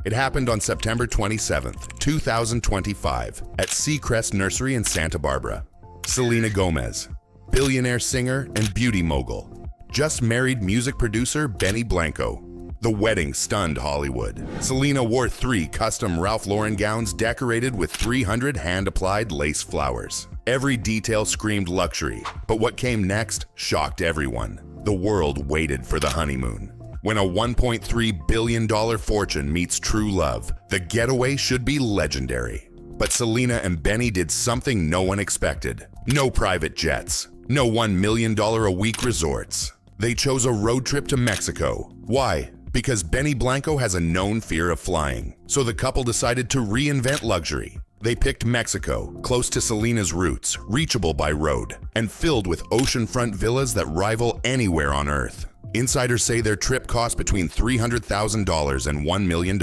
It happened on September 27, 2025, at Seacrest Nursery in Santa Barbara. Selena Gomez, billionaire singer and beauty mogul, just married music producer Benny Blanco. The wedding stunned Hollywood. Selena wore 3 custom Ralph Lauren gowns decorated with 300 hand-applied lace flowers. Every detail screamed luxury, but what came next shocked everyone. The world waited for the honeymoon. When a $1.3 billion fortune meets true love, the getaway should be legendary. But Selena and Benny did something no one expected. No private jets, no $1 million a week resorts. They chose a road trip to Mexico. Why? Because Benny Blanco has a known fear of flying. So the couple decided to reinvent luxury. They picked Mexico, close to Selena's roots, reachable by road, and filled with oceanfront villas that rival anywhere on Earth. Insiders say their trip cost between $300,000 and $1 million.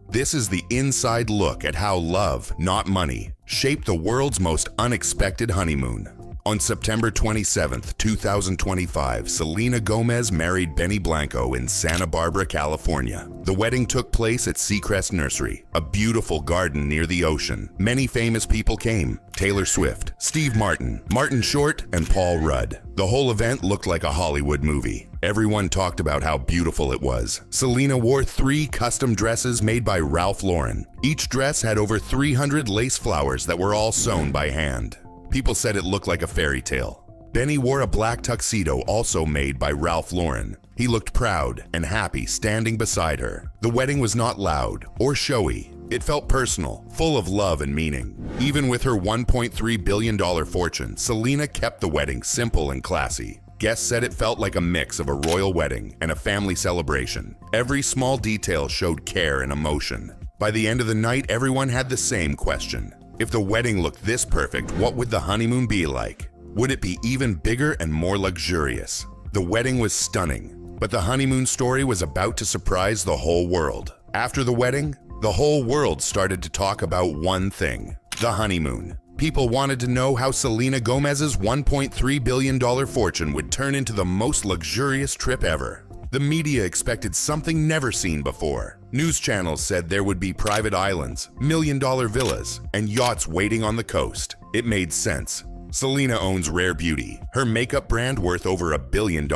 This is the inside look at how love, not money, shaped the world's most unexpected honeymoon. On September 27, 2025, Selena Gomez married Benny Blanco in Santa Barbara, California. The wedding took place at Seacrest Nursery, a beautiful garden near the ocean. Many famous people came: Taylor Swift, Steve Martin, Martin Short, and Paul Rudd. The whole event looked like a Hollywood movie. Everyone talked about how beautiful it was. Selena wore 3 custom dresses made by Ralph Lauren. Each dress had over 300 lace flowers that were all sewn by hand. People said it looked like a fairy tale. Benny wore a black tuxedo also made by Ralph Lauren. He looked proud and happy standing beside her. The wedding was not loud or showy. It felt personal, full of love and meaning. Even with her $1.3 billion fortune, Selena kept the wedding simple and classy. Guests said it felt like a mix of a royal wedding and a family celebration. Every small detail showed care and emotion. By the end of the night, everyone had the same question. If the wedding looked this perfect, what would the honeymoon be like? Would it be even bigger and more luxurious? The wedding was stunning, but the honeymoon story was about to surprise the whole world. After the wedding, the whole world started to talk about one thing: the honeymoon. People wanted to know how Selena Gomez's $1.3 billion fortune would turn into the most luxurious trip ever. The media expected something never seen before. News channels said there would be private islands, million-dollar villas, and yachts waiting on the coast. It made sense. Selena owns Rare Beauty, her makeup brand worth over $1 billion.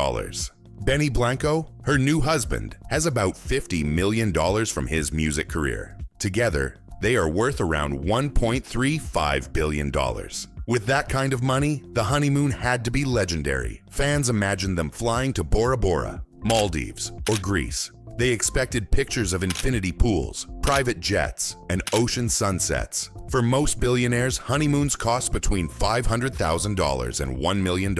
Benny Blanco, her new husband, has about $50 million from his music career. Together, they are worth around $1.35 billion. With that kind of money, the honeymoon had to be legendary. Fans imagined them flying to Bora Bora, Maldives, or Greece. They expected pictures of infinity pools, private jets, and ocean sunsets. For most billionaires, honeymoons cost between $500,000 and $1 million.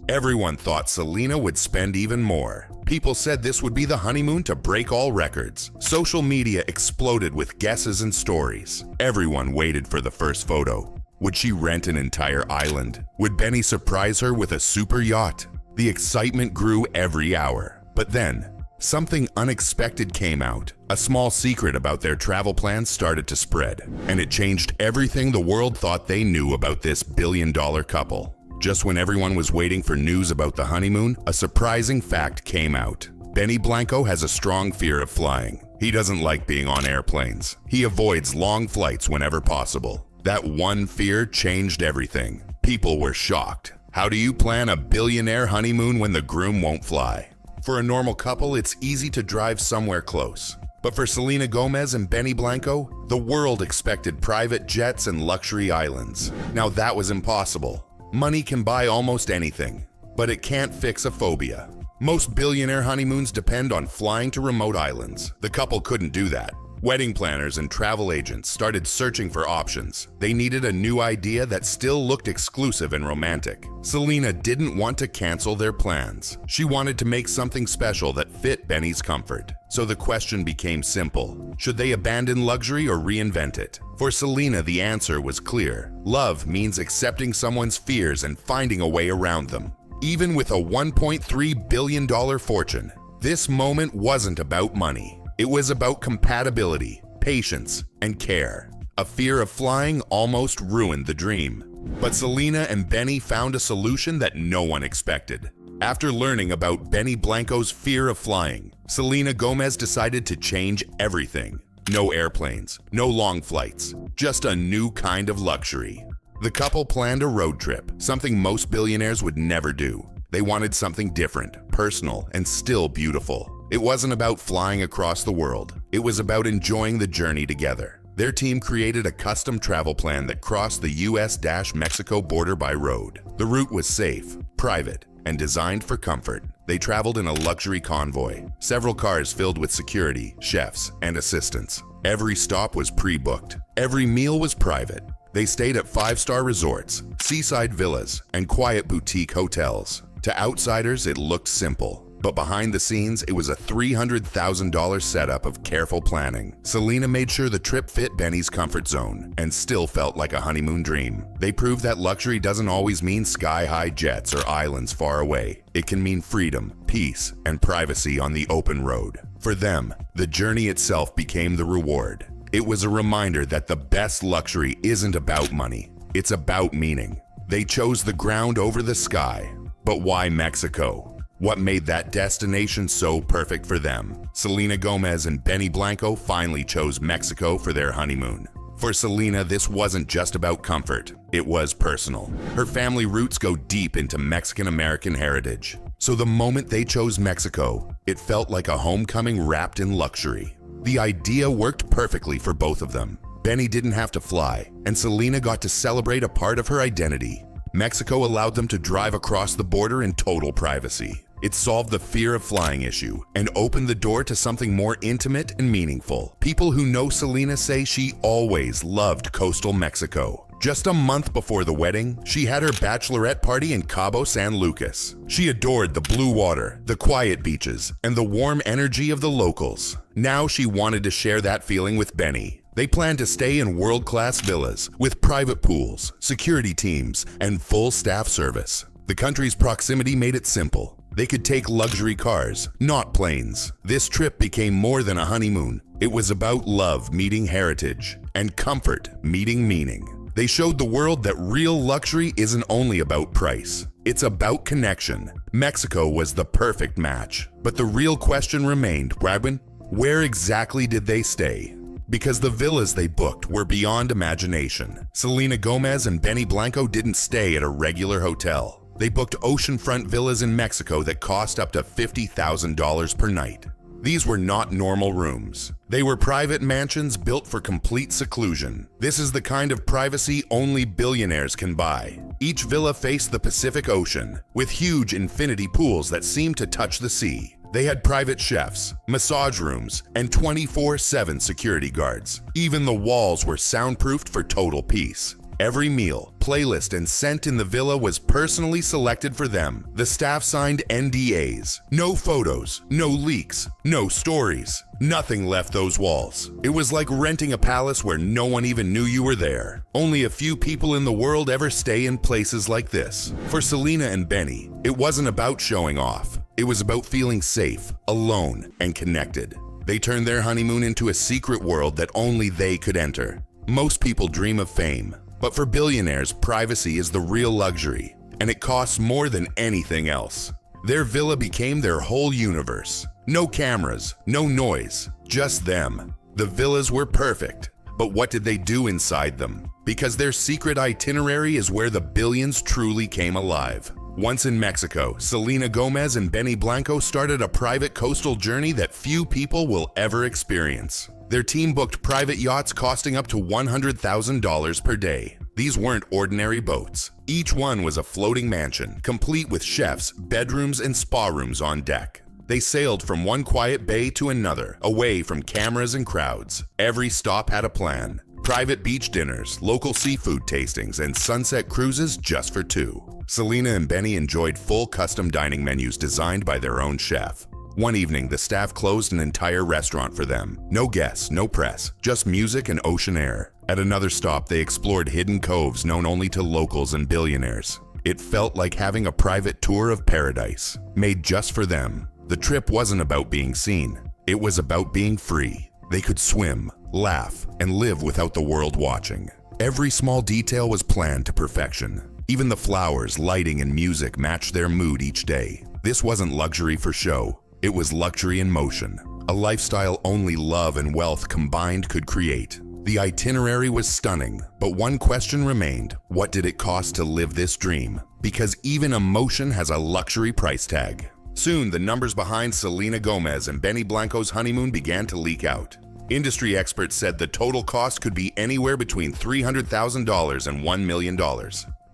Everyone thought Selena would spend even more. People said this would be the honeymoon to break all records. Social media exploded with guesses and stories. Everyone waited for the first photo. Would she rent an entire island? Would Benny surprise her with a super yacht? The excitement grew every hour. But then, something unexpected came out. A small secret about their travel plans started to spread, and it changed everything the world thought they knew about this billion-dollar couple. Just when everyone was waiting for news about the honeymoon, a surprising fact came out. Benny Blanco has a strong fear of flying. He doesn't like being on airplanes. He avoids long flights whenever possible. That one fear changed everything. People were shocked. How do you plan a billionaire honeymoon when the groom won't fly? For a normal couple, it's easy to drive somewhere close. But for Selena Gomez and Benny Blanco, the world expected private jets and luxury islands. Now that was impossible. Money can buy almost anything, but it can't fix a phobia. Most billionaire honeymoons depend on flying to remote islands. The couple couldn't do that. Wedding planners and travel agents started searching for options. They needed a new idea that still looked exclusive and romantic. Selena didn't want to cancel their plans. She wanted to make something special that fit Benny's comfort. So the question became simple: should they abandon luxury or reinvent it? For Selena, the answer was clear. Love means accepting someone's fears and finding a way around them. Even with a $1.3 billion fortune, this moment wasn't about money. It was about compatibility, patience, and care. A fear of flying almost ruined the dream. But Selena and Benny found a solution that no one expected. After learning about Benny Blanco's fear of flying, Selena Gomez decided to change everything. no airplanes, no long flights, just a new kind of luxury. The couple planned a road trip, something most billionaires would never do. They wanted something different, personal, and still beautiful. It wasn't about flying across the world. It was about enjoying the journey together. Their team created a custom travel plan that crossed the US-Mexico border by road. The route was safe, private, and designed for comfort. They traveled in a luxury convoy, several cars filled with security, chefs, and assistants. Every stop was pre-booked. Every meal was private. They stayed at 5-star resorts, seaside villas, and quiet boutique hotels. To outsiders, it looked simple. But behind the scenes, it was a $300,000 setup of careful planning. Selena made sure the trip fit Benny's comfort zone and still felt like a honeymoon dream. They proved that luxury doesn't always mean sky-high jets or islands far away. It can mean freedom, peace, and privacy on the open road. For them, the journey itself became the reward. It was a reminder that the best luxury isn't about money. It's about meaning. They chose the ground over the sky. But why Mexico? What made that destination so perfect for them? Selena Gomez and Benny Blanco finally chose Mexico for their honeymoon. For Selena, this wasn't just about comfort. It was personal. Her family roots go deep into Mexican-American heritage. So the moment they chose Mexico, it felt like a homecoming wrapped in luxury. The idea worked perfectly for both of them. Benny didn't have to fly, and Selena got to celebrate a part of her identity. Mexico allowed them to drive across the border in total privacy. It solved the fear of flying issue and opened the door to something more intimate and meaningful. People who know Selena say she always loved coastal Mexico. Just a month before the wedding, she had her bachelorette party in Cabo San Lucas. She adored the blue water, the quiet beaches, and the warm energy of the locals. Now she wanted to share that feeling with Benny. They planned to stay in world-class villas with private pools, security teams, and full staff service. The country's proximity made it simple. They could take luxury cars, not planes. This trip became more than a honeymoon. It was about love meeting heritage and comfort meeting meaning. They showed the world that real luxury isn't only about price. It's about connection. Mexico was the perfect match. But the real question remained, Bradwin, where exactly did they stay? Because the villas they booked were beyond imagination. Selena Gomez and Benny Blanco didn't stay at a regular hotel. They booked oceanfront villas in Mexico that cost up to $50,000 per night. These were not normal rooms. They were private mansions built for complete seclusion. This is the kind of privacy only billionaires can buy. Each villa faced the Pacific Ocean, with huge infinity pools that seemed to touch the sea. They had private chefs, massage rooms, and 24/7 security guards. Even the walls were soundproofed for total peace. Every meal, playlist, and scent in the villa was personally selected for them. The staff signed NDAs. No photos, no leaks, no stories. Nothing left those walls. It was like renting a palace where no one even knew you were there. Only a few people in the world ever stay in places like this. For Selena and Benny, it wasn't about showing off. It was about feeling safe, alone, and connected. They turned their honeymoon into a secret world that only they could enter. Most people dream of fame. But for billionaires, privacy is the real luxury, and it costs more than anything else. Their villa became their whole universe. No cameras, no noise, just them. The villas were perfect, but what did they do inside them? Because their secret itinerary is where the billions truly came alive. Once in Mexico, Selena Gomez and Benny Blanco started a private coastal journey that few people will ever experience. Their team booked private yachts costing up to $100,000 per day. These weren't ordinary boats. Each one was a floating mansion, complete with chefs, bedrooms, and spa rooms on deck. They sailed from one quiet bay to another, away from cameras and crowds. Every stop had a plan. Private beach dinners, local seafood tastings, and sunset cruises just for two. Selena and Benny enjoyed full custom dining menus designed by their own chef. One evening, the staff closed an entire restaurant for them. No guests, no press, just music and ocean air. At another stop, they explored hidden coves known only to locals and billionaires. It felt like having a private tour of paradise, made just for them. The trip wasn't about being seen. It was about being free. They could swim, laugh, and live without the world watching. Every small detail was planned to perfection. Even the flowers, lighting, and music matched their mood each day. This wasn't luxury for show. It was luxury in motion. a lifestyle only love and wealth combined could create. The itinerary was stunning, but one question remained: what did it cost to live this dream? Because even emotion has a luxury price tag. Soon, the numbers behind Selena Gomez and Benny Blanco's honeymoon began to leak out. Industry experts said the total cost could be anywhere between $300,000 and $1 million.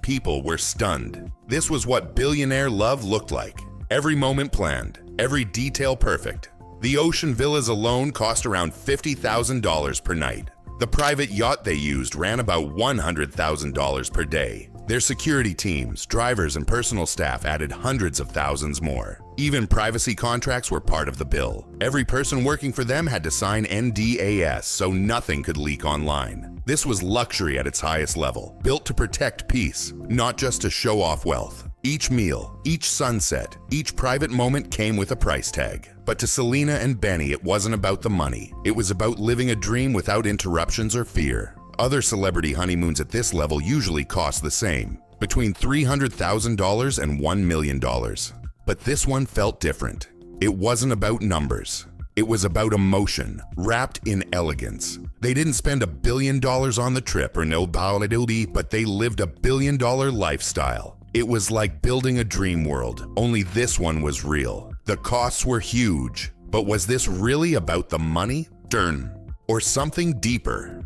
People were stunned. This was what billionaire love looked like. Every moment planned, every detail perfect. The ocean villas alone cost around $50,000 per night. The private yacht they used ran about $100,000 per day. Their security teams, drivers, and personal staff added hundreds of thousands more. Even privacy contracts were part of the bill. Every person working for them had to sign NDAs so nothing could leak online. This was luxury at its highest level, built to protect peace, not just to show off wealth. Each meal, each sunset, each private moment came with a price tag. But to Selena and Benny, it wasn't about the money. It was about living a dream without interruptions or fear. Other celebrity honeymoons at this level usually cost the same, between $300,000 and $1 million. But this one felt different. It wasn't about numbers. It was about emotion, wrapped in elegance. They didn't spend $1 billion on the trip or no balladility, but they lived $1 billion lifestyle. It was like building a dream world, only this one was real. The costs were huge, but was this really about the money? Or something deeper?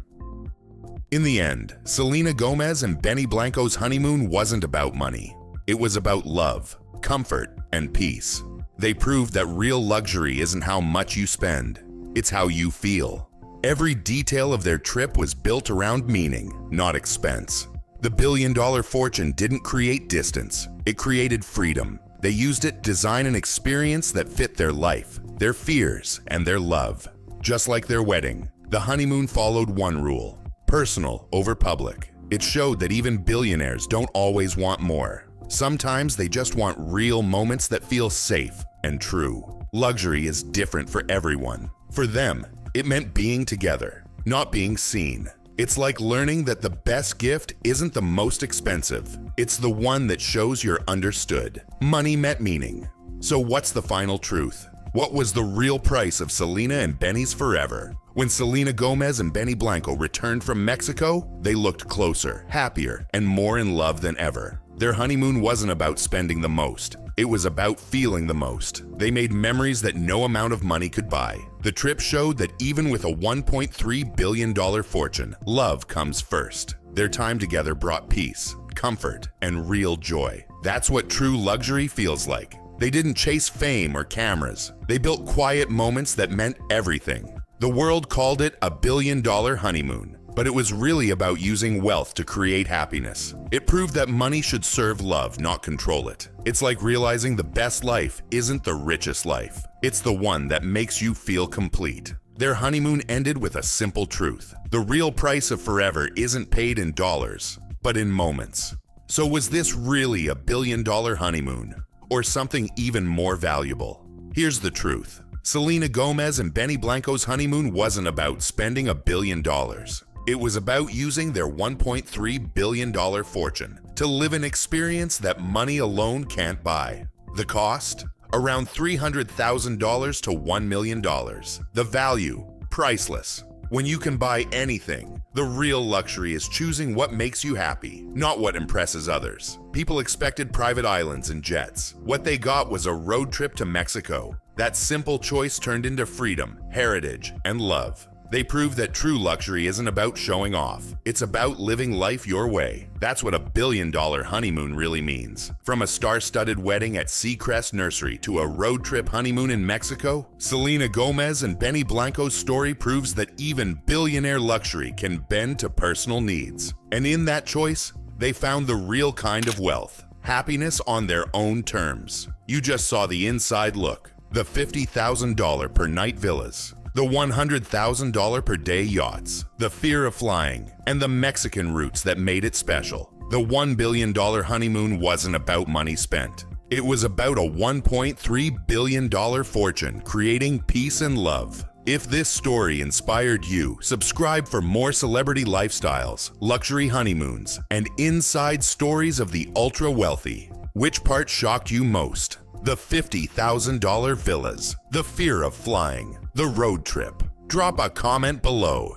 In the end, Selena Gomez and Benny Blanco's honeymoon wasn't about money. It was about love, comfort, and peace. They proved that real luxury isn't how much you spend, it's how you feel. Every detail of their trip was built around meaning, not expense. The billion-dollar fortune didn't create distance, it created freedom. They used it to design an experience that fit their life, their fears, and their love. Just like their wedding, the honeymoon followed one rule: personal over public. It showed that even billionaires don't always want more. Sometimes they just want real moments that feel safe and true. Luxury is different for everyone. For them, it meant being together, not being seen. It's like learning that the best gift isn't the most expensive. It's the one that shows you're understood. Money met meaning. So what's the final truth? What was the real price of Selena and Benny's forever? When Selena Gomez and Benny Blanco returned from Mexico, they looked closer, happier, and more in love than ever. Their honeymoon wasn't about spending the most. It was about feeling the most. They made memories that no amount of money could buy. The trip showed that even with a $1.3 billion fortune, love comes first. Their time together brought peace, comfort, and real joy. That's what true luxury feels like. They didn't chase fame or cameras. They built quiet moments that meant everything. The world called it a billion-dollar honeymoon, but it was really about using wealth to create happiness. It proved that money should serve love, not control it. It's like realizing the best life isn't the richest life. It's the one that makes you feel complete. Their honeymoon ended with a simple truth: the real price of forever isn't paid in dollars, but in moments. So was this really a billion-dollar honeymoon, or something even more valuable? Here's the truth. Selena Gomez and Benny Blanco's honeymoon wasn't about spending $1 billion. It was about using their $1.3 billion fortune to live an experience that money alone can't buy. The cost? Around $300,000 to $1 million. The value? Priceless. When you can buy anything, the real luxury is choosing what makes you happy, not what impresses others. People expected private islands and jets. What they got was a road trip to Mexico. That simple choice turned into freedom, heritage, and love. They proved that true luxury isn't about showing off. It's about living life your way. That's what a billion-dollar honeymoon really means. From a star-studded wedding at Seacrest Nursery to a road trip honeymoon in Mexico, Selena Gomez and Benny Blanco's story proves that even billionaire luxury can bend to personal needs. And in that choice, they found the real kind of wealth: happiness on their own terms. You just saw the inside look. The $50,000 per night villas, the $100,000 per day yachts, the fear of flying, and the Mexican roots that made it special. The $1 billion honeymoon wasn't about money spent. It was about a $1.3 billion fortune creating peace and love. If this story inspired you, subscribe for more celebrity lifestyles, luxury honeymoons, and inside stories of the ultra-wealthy. Which part shocked you most? The $50,000 villas, the fear of flying, the road trip. Drop a comment below.